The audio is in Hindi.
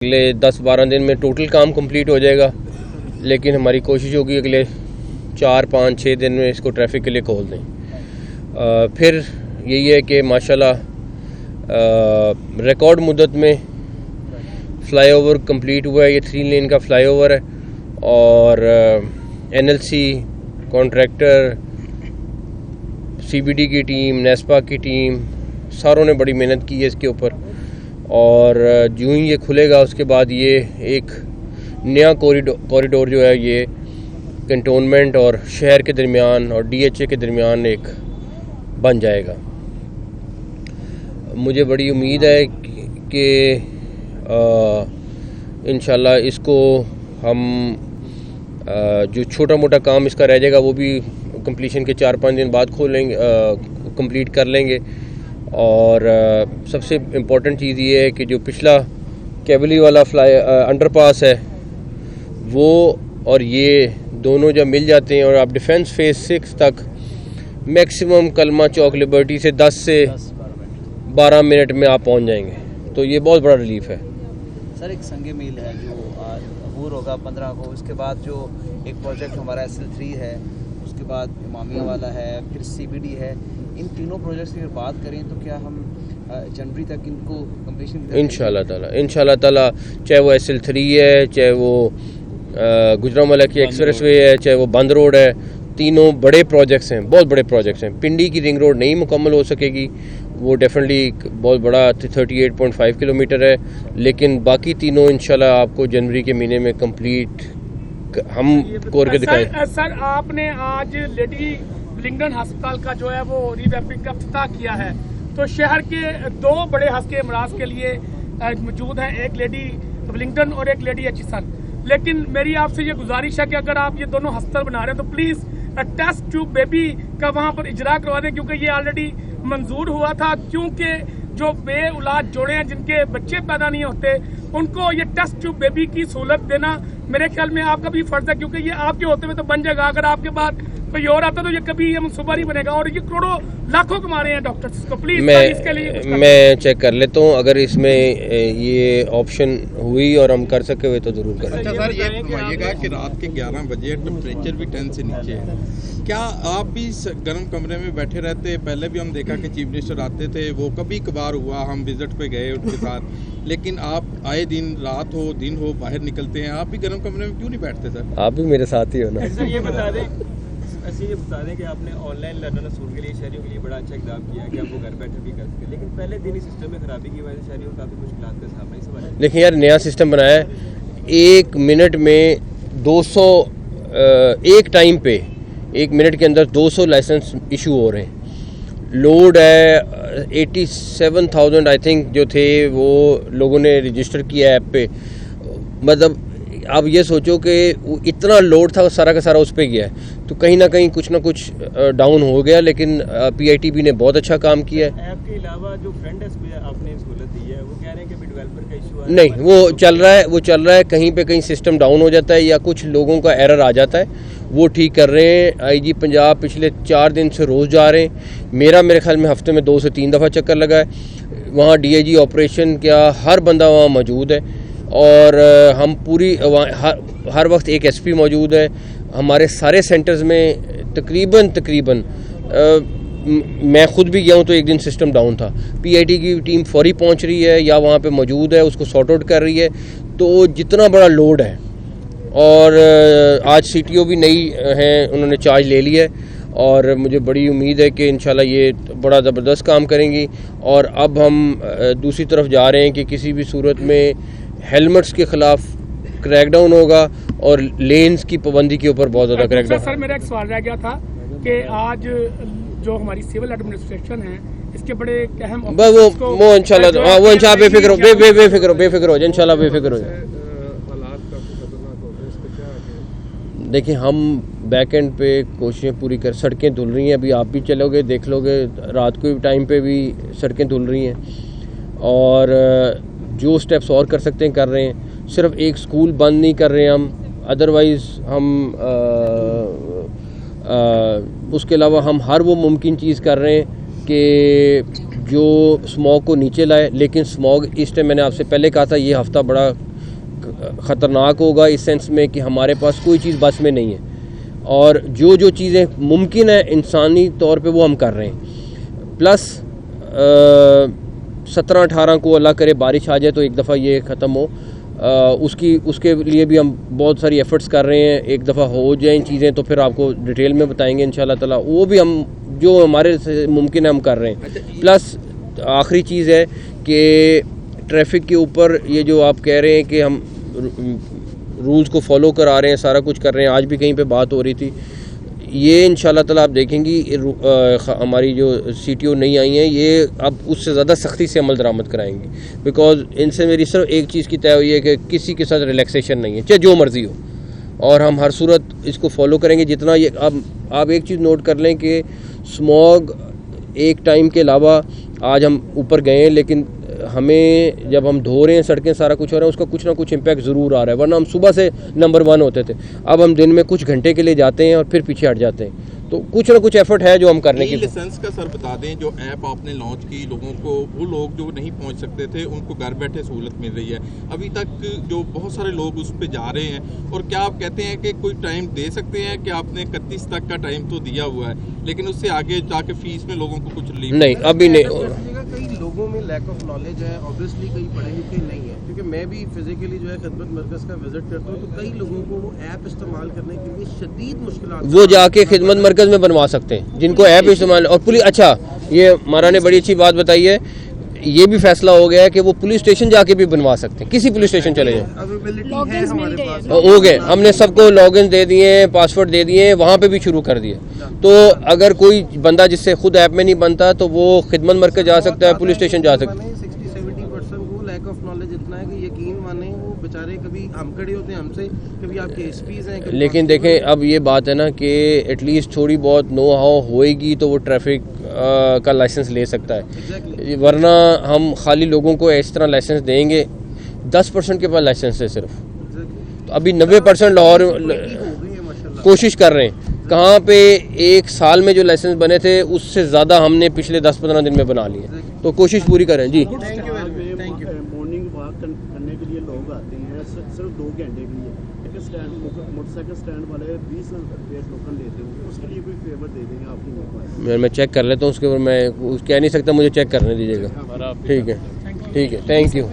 अगले 10-12 दिन में टोटल काम कंप्लीट हो जाएगा, लेकिन हमारी कोशिश होगी अगले 4-5-6 दिन में इसको ट्रैफिक के लिए खोल दें। फिर यही है कि माशाल्लाह रिकॉर्ड मुद्दत में फ़्लाईओवर कंप्लीट हुआ है। ये 3 लेन का फ़्लाईओवर है और NLC कॉन्ट्रैक्टर, CBD की टीम, नेस्पा की टीम, सारों ने बड़ी मेहनत की है इसके ऊपर। और यूँ ही ये खुलेगा उसके बाद ये एक नया कॉरिडोर जो है ये कंटोनमेंट और शहर के दरमियान और DHA के दरमियान एक बन जाएगा। मुझे बड़ी उम्मीद है कि इंशाल्लाह इसको हम जो छोटा मोटा काम इसका रह जाएगा वो भी कंप्लीशन के 4-5 दिन बाद खोलेंगे, कंप्लीट कर लेंगे। और सबसे इम्पोर्टेंट चीज़ ये है कि जो पिछला केबली वाला अंडरपास है वो और ये दोनों जब मिल जाते हैं और आप डिफेंस फेज़ 6 तक मैक्सिमम कलमा चौक लिबर्टी से 10 से 12 मिनट में आप पहुंच जाएंगे, तो ये बहुत बड़ा रिलीफ है। सर एक संगे मील है जो आज अबूर होगा 15 को, उसके बाद जो एक प्रोजेक्ट हमारा SL3 है, उसके बाद इमामिया वाला है, फिर CBD है। इन तीनों प्रोजेक्ट्स की अगर बात करें तो क्या हम जनवरी तक इनको कंप्लीशन इंशाल्लाह ताला, चाहे वो SL3 है, चाहे वो गुजरांवाला की एक्सप्रेस वे है, चाहे वो बंद रोड है, तीनों बड़े प्रोजेक्ट्स हैं, बहुत बड़े प्रोजेक्ट्स हैं। पिंडी की रिंग रोड नहीं मुकम्मल हो सकेगी, वो डेफिनेटली बहुत बड़ा 38.5 किलोमीटर है, लेकिन बाकी तीनों इंशाल्लाह आपको जनवरी के महीने में कंप्लीट हम करके दिखाएं। सर आपने आज लेडी विलिंगडन अस्पताल का जो है वो रिवैम्पिंग का इफ्तिताह किया है, तो शहर के 2 बड़े हस्के अमराज के लिए मौजूद हैं, एक लेडी विलिंगडन और एक लेडी एचिसन। लेकिन मेरी आपसे ये गुजारिश है कि अगर आप ये दोनों हस्पताल बना रहे हैं तो प्लीज टेस्ट ट्यूब बेबी का वहां पर इजरा करवा दें, क्योंकि ये ऑलरेडी मंजूर हुआ था। क्योंकि जो बे औलाद जोड़े हैं जिनके बच्चे पैदा नहीं होते उनको ये टेस्ट ट्यूब बेबी की सहूलत देना मेरे ख्याल में आपका भी फर्ज है, क्योंकि ये आपके होते हुए तो बन जाएगा, अगर आपके बाद कोई और आता तो ये कभी ये मनसूबा नहीं बनेगा। और ये करोड़ों लाखों कमा रहे हैं डॉक्टर्स को, प्लीज इसके लिए मैं चेक कर लेता हूँ, अगर इसमें ये ऑप्शन हुई और हम कर सके हुए तो जरूर करें। अच्छा सर, ये बताइएगा कि रात के 11 बजे टेम्परेचर भी 10 से नीचे है, क्या आप भी गर्म कमरे में बैठे रहते? पहले भी हम देखा कि चीफ मिनिस्टर आते थे, वो कभी कभार हुआ हम विजिट पे गए उनके साथ, लेकिन आप आए दिन रात हो दिन हो बाहर निकलते हैं, आप भी गर्म कमरे में क्यों नहीं बैठते सर? आप भी मेरे साथ ही हो ना। ये बता दें कि आपने ऑनलाइन लर्नर असूल के लिए शहरियों के लिए बड़ा अच्छा इक़दाम किया कि आप वो घर बैठे भी कर सकें, लेकिन पहले दिन ही सिस्टम में खराबी की वजह से शहरियों को काफ़ी मुश्किलात का सामना इस बारे में। देखिए यार, नया सिस्टम बनाया है, 1 मिनट में 200 एक टाइम पे 1 मिनट के अंदर 200 लाइसेंस इशू हो रहे हैं। लोड है 87,000 आई थिंक जो थे वो लोगों ने रजिस्टर किया ऐप पे। मतलब आप ये सोचो कि इतना लोड था, सारा का सारा उस पर गया है, तो कहीं ना कहीं कुछ ना कुछ डाउन हो गया, लेकिन PITB ने बहुत अच्छा काम किया है। ऐप के अलावा जो फ्रंट डेस्क पे आपने सहूलत दी है, वो कह रहे हैं कि डेवलपर का इशू है। नहीं, वो चल रहा है, कहीं पे कहीं सिस्टम डाउन हो जाता है या कुछ लोगों का एरर आ जाता है, वो ठीक कर रहे हैं। IG पंजाब पिछले 4 दिन से रोज़ जा रहे हैं। मेरे ख्याल में हफ्ते में 2 से 3 दफ़ा चक्कर लगा है वहाँ। DIG ऑपरेशन क्या हर बंदा वहाँ मौजूद है और हम पूरी हर वक्त एक SP मौजूद है हमारे सारे सेंटर्स में। तकरीबन मैं खुद भी गया हूँ तो एक दिन सिस्टम डाउन था। PIT की टीम फौरी पहुँच रही है या वहाँ पे मौजूद है, उसको सॉर्ट आउट कर रही है। तो जितना बड़ा लोड है, और आज CTO भी नई हैं, उन्होंने चार्ज ले लिया है और मुझे बड़ी उम्मीद है कि इंशाल्लाह ये बड़ा ज़बरदस्त काम करेंगी। और अब हम दूसरी तरफ जा रहे हैं कि किसी भी सूरत में हेलमेट्स के खिलाफ क्रैकडाउन होगा और लेन्स की पाबंदी के ऊपर बहुत ज़्यादा क्रैकडाउन। सर मेरा एक सवाल रह गया था कि आज जो हमारी सिविल एडमिनिस्ट्रेशन है इसके बड़े अहम वो इंशाल्लाह बेफिक्र हो जाए, इंशाल्लाह बेफिक्र हो जाए। देखिए, हम बैक एंड पे कोशिशें पूरी कर, सड़कें धुल रही हैं, अभी आप भी चलोगे देख लोगे, रात को टाइम पे भी सड़कें धुल रही हैं और जो स्टेप्स और कर सकते हैं कर रहे हैं। सिर्फ एक स्कूल बंद नहीं कर रहे हैं हम, अदरवाइज़ हम उसके अलावा हम हर वो मुमकिन चीज़ कर रहे हैं कि जो स्मॉग को नीचे लाए। लेकिन स्मॉग इस टाइम मैंने आपसे पहले कहा था, ये हफ़्ता बड़ा ख़तरनाक होगा इस सेंस में कि हमारे पास कोई चीज़ बस में नहीं है, और जो जो चीज़ें मुमकिन है इंसानी तौर पे वो हम कर रहे हैं। प्लस 17-18 को अल्लाह करे बारिश आ जाए तो एक दफ़ा ये ख़त्म हो, उसके लिए भी हम बहुत सारी एफ़र्ट्स कर रहे हैं। एक दफ़ा हो जाएं चीज़ें तो फिर आपको डिटेल में बताएंगे इंशाल्लाह ताला, वो भी हम जो हमारे से मुमकिन है हम कर रहे हैं। प्लस आखिरी चीज़ है कि ट्रैफिक के ऊपर ये जो आप कह रहे हैं कि हम रूल्स को फॉलो करा रहे हैं, सारा कुछ कर रहे हैं, आज भी कहीं पे बात हो रही थी, ये इंशाल्लाह ताला आप देखेंगी हमारी जो CTO नहीं आई हैं ये अब उससे ज़्यादा सख्ती से अमल दरामद कराएंगी। बिकॉज इनसे मेरी सिर्फ एक चीज़ की तय हुई है कि किसी के साथ रिलैक्सेशन नहीं है, चाहे जो मर्ज़ी हो, और हम हर सूरत इसको फॉलो करेंगे। जितना ये अब आप एक चीज़ नोट कर लें कि स्मॉग एक टाइम के अलावा आज हम ऊपर गए हैं, लेकिन हमें जब हम धो रहे हैं सड़कें सारा कुछ हो रहा है उसका कुछ ना कुछ इम्पैक्ट ज़रूर आ रहा है। वरना हम सुबह से नंबर 1 होते थे, अब हम दिन में कुछ घंटे के लिए जाते हैं और फिर पीछे हट जाते हैं। तो कुछ ना कुछ एफर्ट है जो हम करने की। लाइसेंस का सर बता दें, जो ऐप आपने लॉन्च की लोगों को, वो लोग जो नहीं पहुंच सकते थे उनको घर बैठे सहूलत मिल रही है। अभी तक जो बहुत सारे लोग उस पर जा रहे हैं, और क्या आप कहते हैं कि कोई टाइम दे सकते हैं कि आपने 31 तक का टाइम तो दिया हुआ है, लेकिन उससे आगे जाके फीस में लोगों को कुछ रिलीफ नहीं अभी नहीं। कई लोगों में लैक ऑफ नॉलेज है, ऑब्वियसली कई पढ़े लिखे नहीं है, क्योंकि मैं भी फिजिकली जो है खिदमत मरकज़ का विजिट करता हूँ, तो कई लोगों को वो ऐप इस्तेमाल करने के लिए शदीद मुश्किलात, वो जाके खिदमत मरकज़ में बनवा सकते हैं जिनको ऐप इस्तेमाल। और पुलिस, अच्छा ये हमारा ने बड़ी अच्छी बात बताई है, ये भी फैसला हो गया है कि वो पुलिस स्टेशन जाके भी बनवा सकते हैं, किसी पुलिस स्टेशन चले जाएं। अवेलेबिलिटी है हमारे पास, हो गए, हमने सबको लॉगिन दे दिए, पासवर्ड दे दिए, वहाँ पे भी शुरू कर दिए। तो अगर कोई बंदा जिससे खुद ऐप में नहीं बनता तो वो खिदमत मरकज़ जा सकता है, पुलिस स्टेशन जा सकता है। 60-70% को लैक ऑफ नॉलेज इतना है कि यकीन माने वो बेचारे, कभी हम खड़े होते हैं हमसे, कभी आपके एसपीज हैं, लेकिन देखें अब ये बात है ना कि एटलीस्ट थोड़ी बहुत नो हाउ होएगी तो वो ट्रैफिक का लाइसेंस ले सकता है। वरना हम खाली लोगों को इस तरह लाइसेंस देंगे, 10% के पास लाइसेंस है सिर्फ, तो अभी 90% लाहौर कोशिश कर रहे हैं। कहाँ पे एक साल में जो लाइसेंस बने थे उससे ज़्यादा हमने पिछले 10-15 दिन में बना लिए, तो कोशिश पूरी करें जी। मॉर्निंग वॉक करने के लिए लोग आते हैं सिर्फ 2 घंटे के लिए, मोटरसाइकिल स्टैंड वाले 20 रुपये टोकन लेते हैं, उसके लिए कोई फेवर दे देंगे आपकी? मैं चेक कर लेता हूँ उसके ऊपर, मैं कह नहीं सकता, मुझे चेक करने दीजिएगा। ठीक है, थैंक यू।